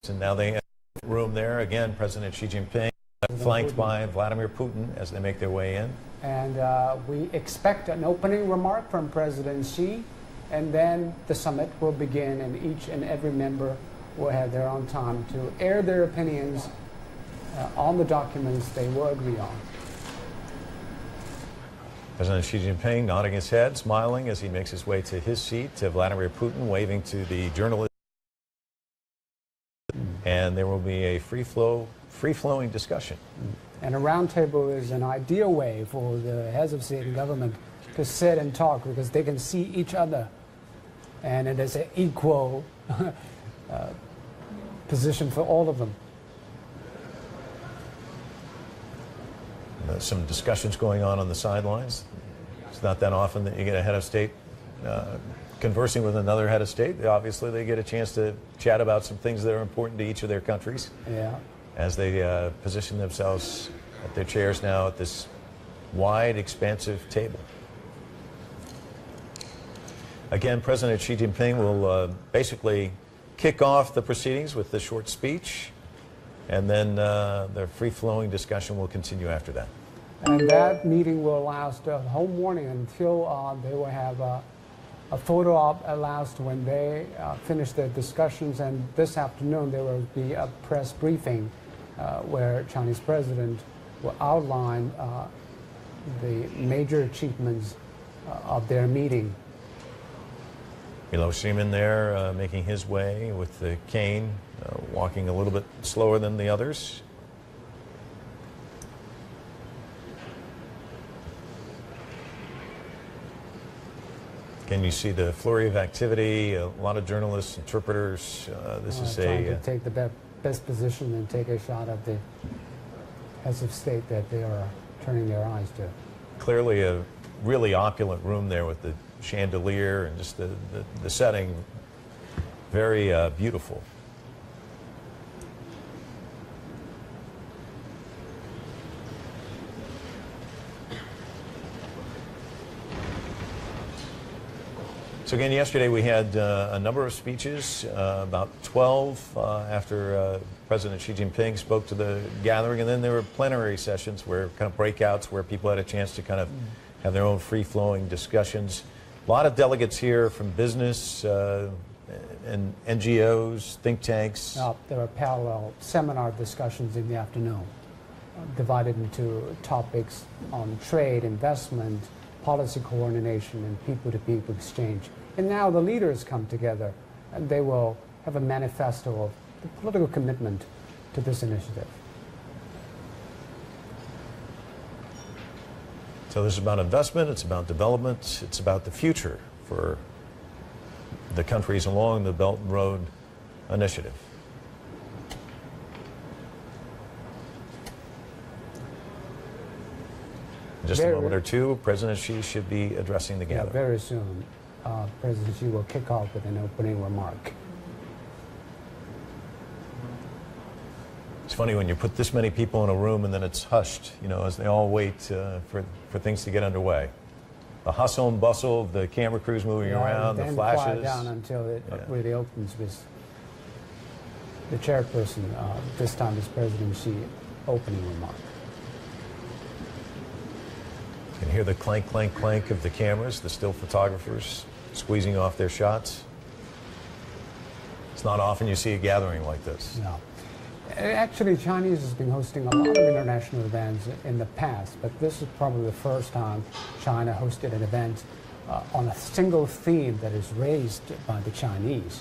And now they have room there. Again, President Xi Jinping flanked by Vladimir Putin as they make their way in. And we expect an opening remark from President Xi, and then the summit will begin, and each and every member will have their own time to air their opinions on the documents they will agree on. President Xi Jinping nodding his head, smiling as he makes his way to his seat, to Vladimir Putin waving to the journalists. And there will be a free-flowing discussion. And a roundtable is an ideal way for the heads of state and government to sit and talk, because they can see each other, and it is an equal position for all of them. Some discussions going on the sidelines. It's not that often that you get a head of state conversing with another head of state. Obviously, they get a chance to chat about some things that are important to each of their countries. Yeah. As they position themselves at their chairs now at this wide, expansive table. Again, President Xi Jinping will basically kick off the proceedings with the short speech, and then the free-flowing discussion will continue after that. And that meeting will last the whole morning until they will have a photo op last when they finish their discussions. And this afternoon there will be a press briefing where Chinese president will outline the major achievements of their meeting. Milos Zeman there making his way with the cane, walking a little bit slower than the others. Again, you see the flurry of activity, a lot of journalists, interpreters. This is trying to take the best position and take a shot at the heads of state that they are turning their eyes to. Clearly a really opulent room there with the chandelier and just the setting, very beautiful. So again, yesterday we had a number of speeches, about 12 after President Xi Jinping spoke to the gathering, and then there were plenary sessions where kind of breakouts where people had a chance to kind of have their own free-flowing discussions. A lot of delegates here from business and NGOs, think tanks. There are parallel seminar discussions in the afternoon, divided into topics on trade, investment, policy coordination, and people-to-people exchange. And now the leaders come together, and they will have a manifesto of the political commitment to this initiative. So this is about investment, it's about development, it's about the future for the countries along the Belt and Road Initiative. In just a moment or two, President Xi should be addressing the gathering. Very soon, President Xi will kick off with an opening remark. It's funny when you put this many people in a room and then it's hushed, you know, as they all wait for things to get underway. The hustle and bustle of the camera crews moving around, the flashes. Quiet down until it really opens with the chairperson. This time is President Xi opening remark. You can hear the clank, clank, clank of the cameras, the still photographers squeezing off their shots. It's not often you see a gathering like this. No. Actually, Chinese has been hosting a lot of international events in the past, but this is probably the first time China hosted an event on a single theme that is raised by the Chinese.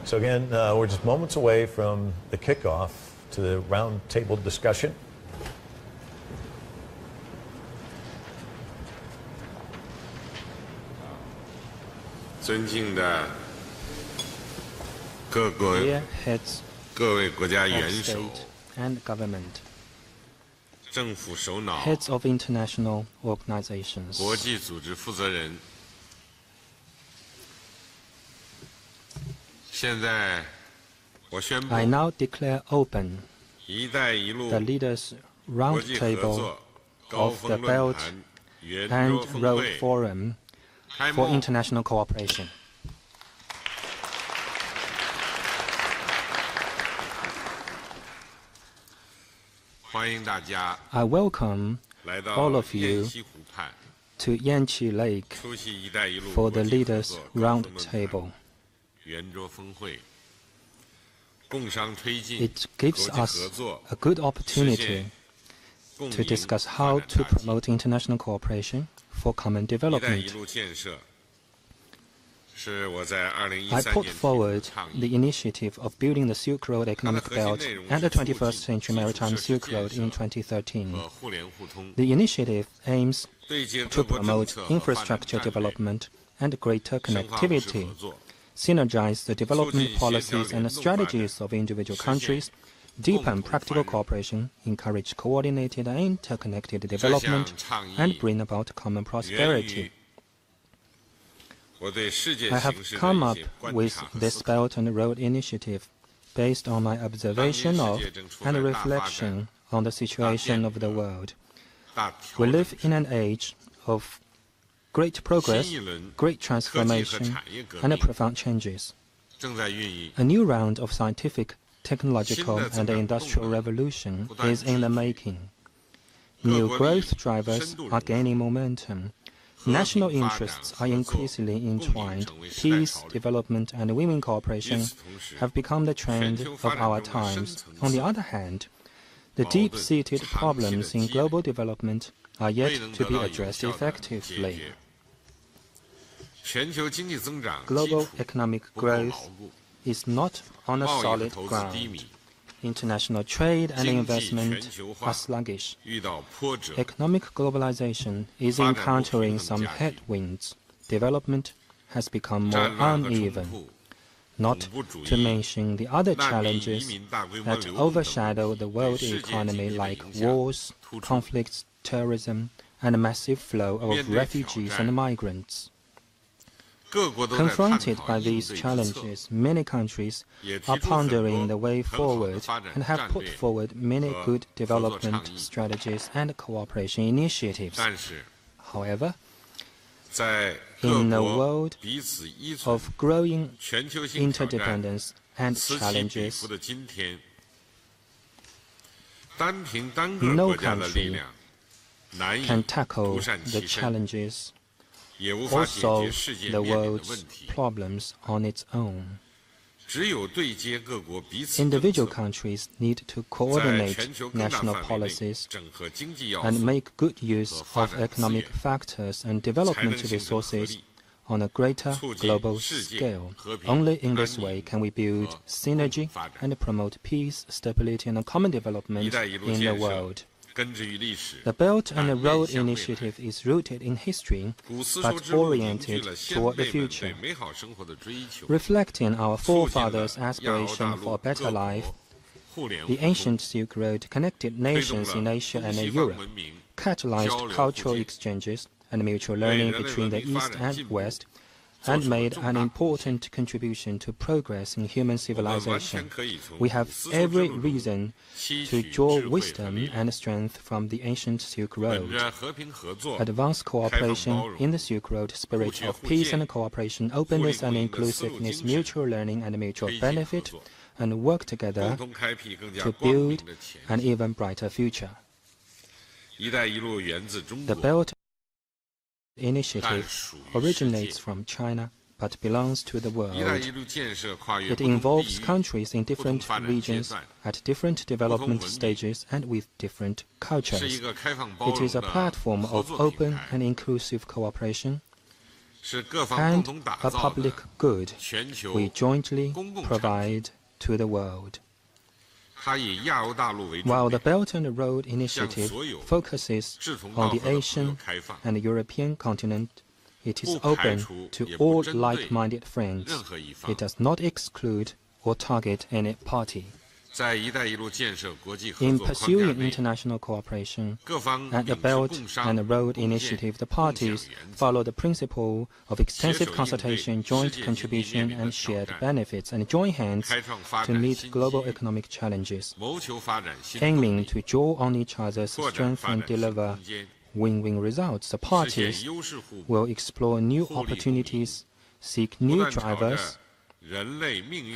So again, we're just moments away from the kickoff to the round table discussion. Dear heads of state and government, heads of international organizations, I now declare open the Leaders' Roundtable of the Belt and Road Forum for International Cooperation. I welcome all of you to Yanqi Lake for the Leaders' Round Table. It gives us a good opportunity to discuss how to promote international cooperation for common development. I put forward the initiative of building the Silk Road Economic Belt and the 21st Century Maritime Silk Road in 2013. The initiative aims to promote infrastructure development and greater connectivity, synergize the development policies and strategies of individual countries, deepen practical cooperation, encourage coordinated and interconnected development, and bring about common prosperity. I have come up with this Belt and Road Initiative based on my observation of and reflection on the situation of the world. We live in an age of great progress, great transformation, and profound changes. A new round of scientific, technological, and industrial revolution is in the making. New growth drivers are gaining momentum. National interests are increasingly entwined. Peace, development, and women cooperation have become the trend of our times. On the other hand, the deep-seated problems in global development are yet to be addressed effectively. Global economic growth is not on a solid ground. International trade and investment are sluggish. Economic globalization is encountering some headwinds. Development has become more uneven, not to mention the other challenges that overshadow the world economy like wars, conflicts, terrorism, and a massive flow of refugees and migrants. Confronted by these challenges, many countries are pondering the way forward and have put forward many good development strategies and cooperation initiatives. However, in a world of growing interdependence and challenges, no country can tackle the challenges or solve the world's problems on its own. Individual countries need to coordinate national policies and make good use of economic factors and development resources on a greater global scale. Only in this way can we build synergy and promote peace, stability, and common development in the world. The Belt and Road Initiative is rooted in history, but oriented toward the future. Reflecting our forefathers' aspiration for a better life, the ancient Silk Road connected nations in Asia and Europe, catalyzed cultural exchanges and mutual learning between the East and West, and made an important contribution to progress in human civilization. We have every reason to draw wisdom and strength from the ancient Silk Road. Advance cooperation in the Silk Road spirit of peace and cooperation, openness and inclusiveness, mutual learning and mutual benefit, and work together to build an even brighter future. The Belt Initiative originates from China but belongs to the world. It involves countries in different regions at different development stages and with different cultures. It is a platform of open and inclusive cooperation and a public good we jointly provide to the world. While the Belt and Road Initiative focuses on the Asian and European continent, it is open to all like-minded friends. It does not exclude or target any party. In pursuing international cooperation at the Belt and Road Initiative, the parties follow the principle of extensive consultation, joint contribution, and shared benefits, and join hands to meet global economic challenges, aiming to draw on each other's strength and deliver win-win results. The parties will explore new opportunities, seek new drivers,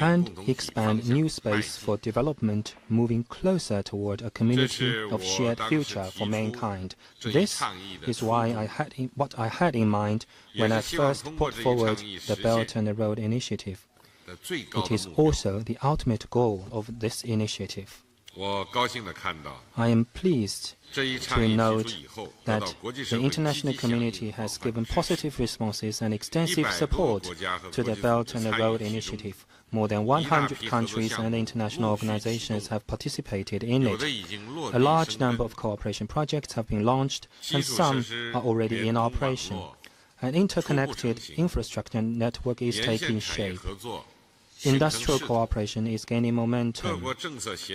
and expand new space for development, moving closer toward a community of shared future for mankind. This is what I had in mind when I first put forward the Belt and Road Initiative. It is also the ultimate goal of this initiative. I am pleased to note that the international community has given positive responses and extensive support to the Belt and Road Initiative. More than 100 countries and international organizations have participated in it. A large number of cooperation projects have been launched, and some are already in operation. An interconnected infrastructure network is taking shape. Industrial cooperation is gaining momentum.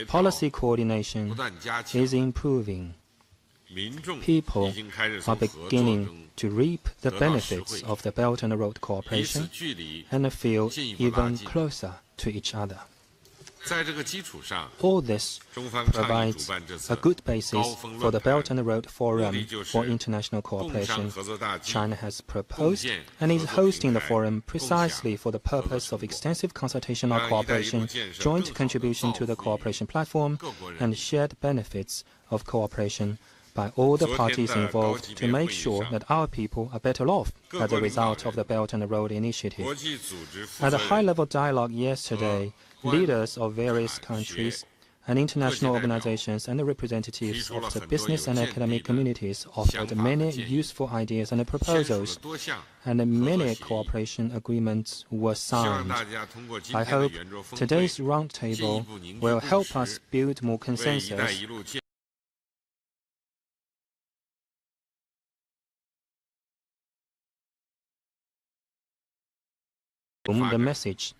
Policy coordination is improving. People are beginning to reap the benefits of the Belt and Road cooperation and feel even closer to each other. All this provides a good basis for the Belt and Road Forum for International Cooperation. China has proposed and is hosting the forum precisely for the purpose of extensive consultation on cooperation, joint contribution to the cooperation platform, and shared benefits of cooperation by all the parties involved to make sure that our people are better off as a result of the Belt and Road Initiative. At a high-level dialogue yesterday, leaders of various countries and international organizations and the representatives of the business and academic communities offered many useful ideas and proposals, and many cooperation agreements were signed. I hope today's roundtable will help us build more consensus the message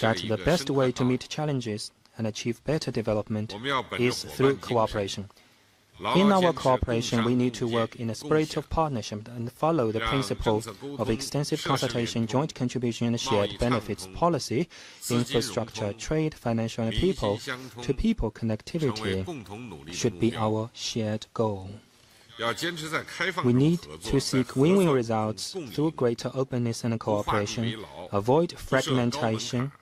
that the best way to meet challenges and achieve better development is through cooperation. In our cooperation, we need to work in a spirit of partnership and follow the principle of extensive consultation, joint contribution, and shared benefits policy. Infrastructure, trade, financial, and people-to-people connectivity should be our shared goal. We need to seek win-win results through greater openness and cooperation, avoid fragmentation,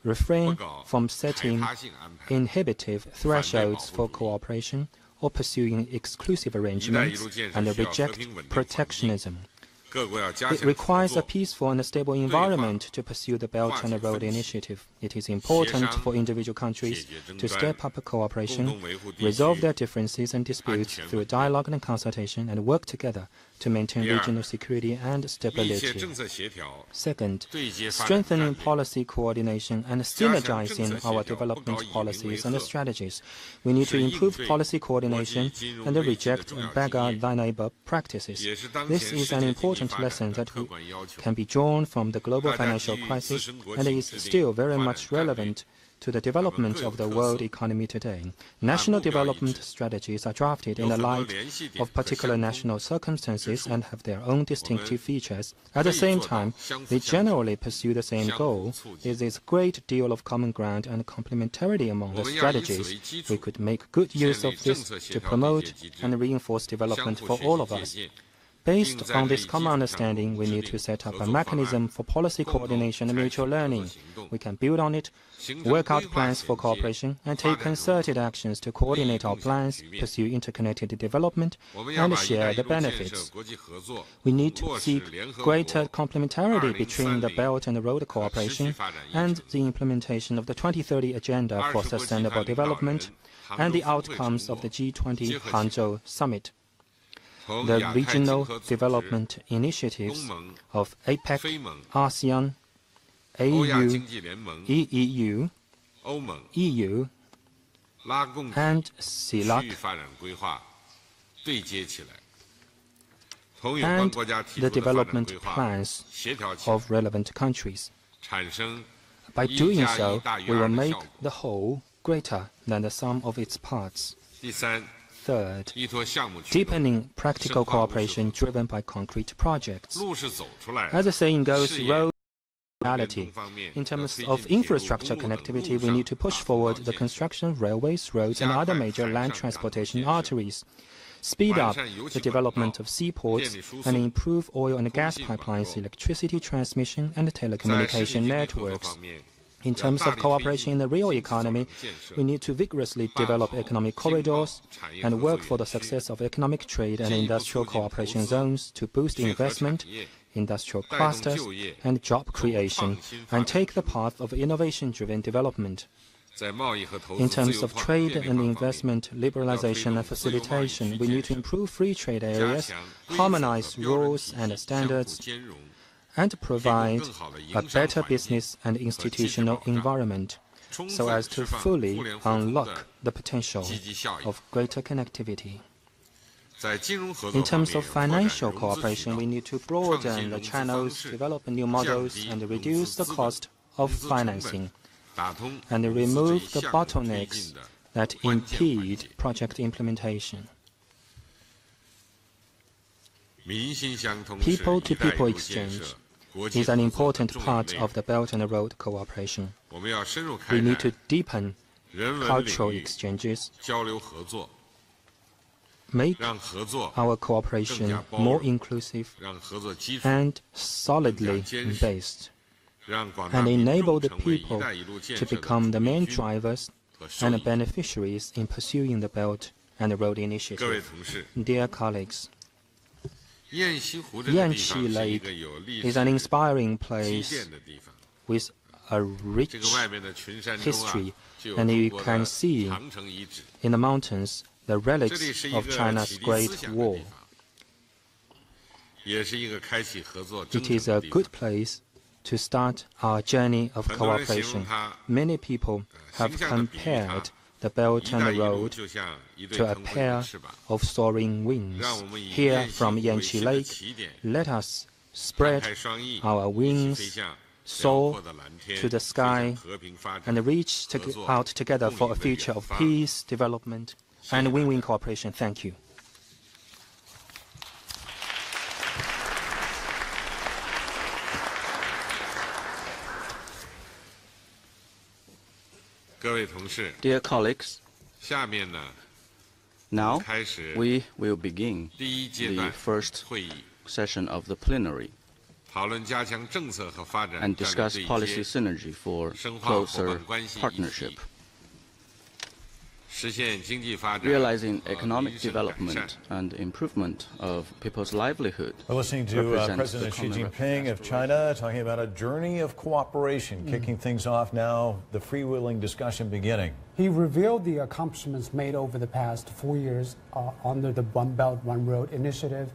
refrain from setting inhibitive thresholds for cooperation or pursuing exclusive arrangements, and reject protectionism. It requires a peaceful and stable environment to pursue the Belt and Road Initiative. It is important for individual countries to step up cooperation, resolve their differences and disputes through dialogue and consultation, and work together to maintain regional security and stability. Second, strengthening policy coordination and synergizing our development policies and strategies. We need to improve policy coordination and reject beggar-thy-neighbor practices. This is an important lesson that can be drawn from the global financial crisis and is still very much relevant to the development of the world economy today. National development strategies are drafted in the light of particular national circumstances and have their own distinctive features. At the same time, they generally pursue the same goal. There is a great deal of common ground and complementarity among the strategies. We could make good use of this to promote and reinforce development for all of us. Based on this common understanding, we need to set up a mechanism for policy coordination and mutual learning. We can build on it, work out plans for cooperation, and take concerted actions to coordinate our plans, pursue interconnected development, and share the benefits. We need to seek greater complementarity between the Belt and Road cooperation and the implementation of the 2030 Agenda for Sustainable Development and the outcomes of the G20 Hangzhou Summit. The regional development initiatives of APEC, ASEAN, AU, EEU, EU, and CELAC, and the development plans of relevant countries. By doing so, we will make the whole greater than the sum of its parts. 第三， Third, 依托项目驱动， deepening practical cooperation driven by concrete projects. 路是走出来 As 的。 the saying goes, 事业 road 运 reality. 动方面 In 要 terms 推 of 进铁路 infrastructure 公路的 connectivity, 路 we need to 上 push 大幅 forward 建 the 设 construction of railways, roads, and 加 other 快 major 海 land 上港口 transportation 建设 arteries, speed up 完善油气 the 管道 development of seaports, 电力输 and 送 improve oil and gas 通信网络 pipelines, electricity transmission, and 在实体 telecommunication 经济合作 networks. 方面， In 要 terms 大 of 力推 cooperation in 进 the real 经济走廊 economy, 建设 we need to vigorously 办 develop 好 economic 经贸 corridors 产业 and 合作 work for the 园区 success of economic trade and 进一步 industrial 促进投 cooperation 资 zones to boost 聚合产 investment, 业 industrial 带动 clusters, 就业 and job 走 creation, 创新发 and 展 take the 之路 path of innovation-driven development. 在贸易和投 In 资自 terms 由 of 化 trade 便利 and 化方面 investment liberalization and facilitation, we need to improve free trade 加 areas, 强规则和 harmonize 标准 rules 体 and 系相互 standards, 兼容， and 提供 provide 更好的 a 营商 better 环境 business and 和尽职 institutional 保障， environment, 充 so 分 as to 释放 fully 互联互通 unlock 的 the potential 积极效益。 of greater connectivity. 在金融合 In 作方 terms 面， of 拓展 financial 融资渠 cooperation, 道 we need to 创新 broaden the 融资方 channels, 式 develop new 降 models, 低 and 融 reduce 资 the 资 cost 本 of 融资成本 financing, 打通 and 融资这 remove 一 the 项目推 bottlenecks 进的 that 关键环 impede 节。 project implementation. 民心相通是 People to 一带一 people 路建 exchange 设国际 is an 合作的 important 重要 part 内 of 容。 the Belt and Road cooperation. 我们要深入 We 开 need to 展 deepen 人文 cultural 领域 exchanges, 交流合作， make 让合作 our cooperation more inclusive 让合作基础 and solidly based, 让广大 and 民 enable 众 the 成为一 people 带一路建 to 设的 become the 主力 main 军 drivers 和受 and 益者。 beneficiaries in pursuing the Belt and Road 各位 Initiative. 同事， Dear colleagues, 雁西湖这个地方是一 Yanxi 个有历 is 史 an inspiring 积 place 淀的地方。 with a 这 rich 个外面的群山中啊 history,，就有 and 中 you 国 can 的 see 长城遗址。 in the mountains the 这里 relics 是一 of 个 China's 启迪 Great 思想的 Wall. 地方，也是一个开启合作 It 征程 is 的 a 地 good 方。 place to start our journey of 很多人形 cooperation. 容它 Many people have 形象地比喻它 compared the Belt 一 and 带 the 一路 Road 就像一对 to a 腾飞的 pair 翅膀， of soaring wings. 让我们以 Here 雁西 from 湖为 Yanqi 新的 Lake, 起点， let us 摊 spread 开双翼， our 一起飞 wings, 向 soar 辽阔的蓝天， to the 飞向 sky, 和平发展 and reach 合作 out together for a 共赢的 future 远 of 方。 peace, development, and win-win cooperation. Thank you. 各位同事， Dear colleagues, 下面呢 now 开始 we will begin 第一阶 the 段 first 会议， session of the plenary 讨论加强政策和发展 and 战略 discuss 对 policy 接， synergy for 深化伙 closer 伴关系议 partnership, 题，实现经济发展 realizing 和 economic 民生改善 development and improvement of people's livelihood. We're listening to represents the President Xi common Jinping of China talking about a journey of cooperation, kicking things off now, the freewheeling discussion beginning. He revealed the accomplishments made over the past 4 years under the One Belt, One Road initiative